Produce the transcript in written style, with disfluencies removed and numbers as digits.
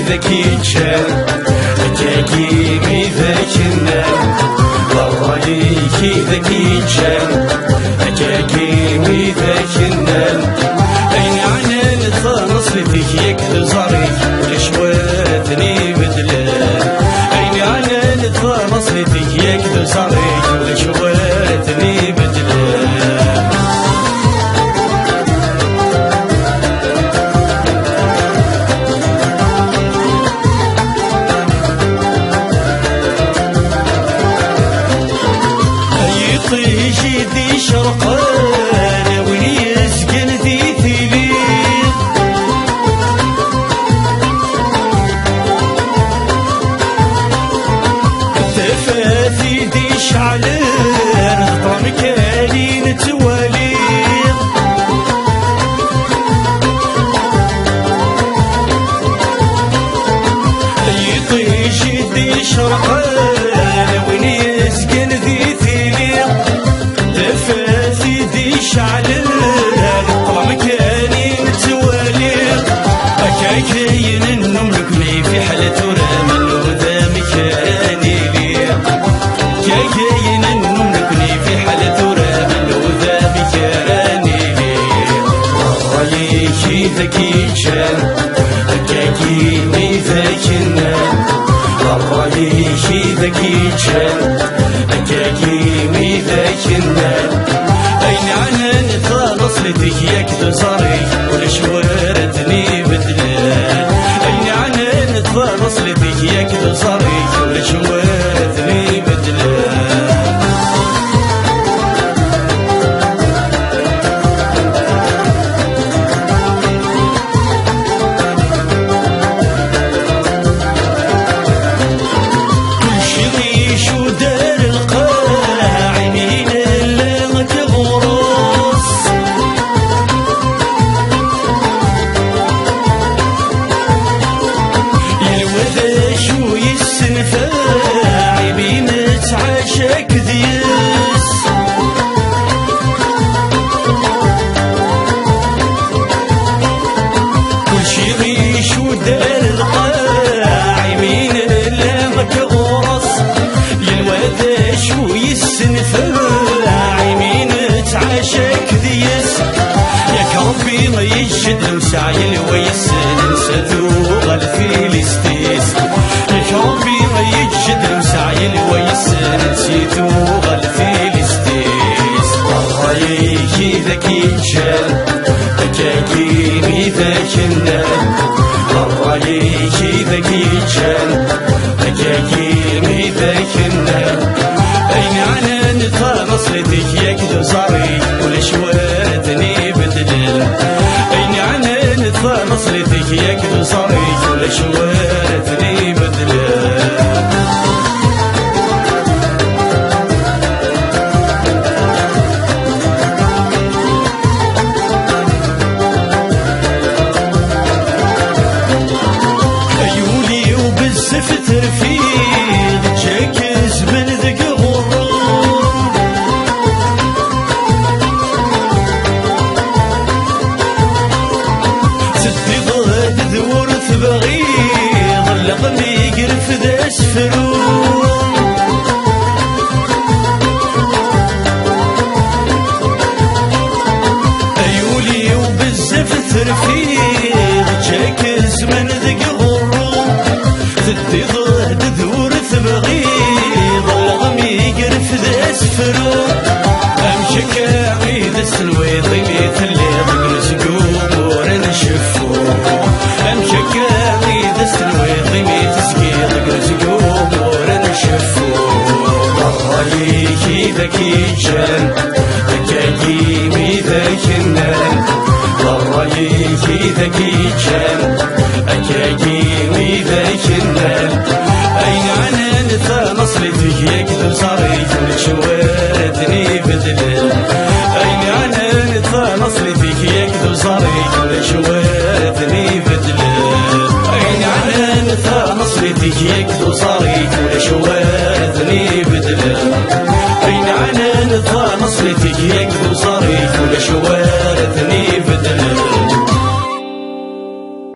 ذكي جان جاكي ذاك النام والله ذكي جان جاكي ذاك النام أين عنا نصلتك يكذب زاريك ولشواتني بدلان أين عنا نصلتك يكذب زاريك ولشواتني بدلان طيشي دي شرقان ويسكن دي ثليل تفاثي دي شعلان طمكالين تواليل طيشي دي شرقان ويسكن دي كاين النملكني في حالة رامل وذا مكاني لي كاين النملكني في حالة رامل وذا مكاني لي رايك ذكي جان كاين ذاك النام رايك ذكي جان كاين ذاك النام أين عنا نخلص لديك يكذب صاريك ولشوارتني بدلان أين عنا نخلص لديك يكذب صاريك ولشوارتني بدلان كل شي غيش ودار القاع عينين اللي تغرس يلوذ شو يسنفاع يبين تعاشاك ديس كل شي غيش ودار القاع يمين لامك غرس يلوذ شو يسنفاع يمين تعاشاك ديس يا ربي ما يجد المسعي ويسن نسدو غالفيلستيس يا ربي ما يجد المسعي ويسن نسيتو غالفيلستيس رايك ذكي جان كاكيني ذاك النام رايك ذكي جان كاكيني ذاك النام أين عنا نخلص لديك يكذب زاري ولشواتني بدلان أين عنا نخلص لديك يكذب زاري ولشواتني بدلان أيولي وبزف ترفيد جاكز من ذق غرام تدي ضد ذور تبغيض اللقمي يقرف ذا سفرون أيولي وبزف ترفيد جاكز من ذق غرام تدي ضد ذور تبغيض اللقمي يقرف ذا سفرون أمشك عيد السنويطي ميت اللي ضقنس قبور نشفو أمشك عيد السنويطي ميت سقي ضقنس قبور نشفو رايك ذكي جان كاكيني ذاك النام رايك ذكي جان كاكيني ذاك النام أين عنا نخلص اللي تجيك تبصري تمشوي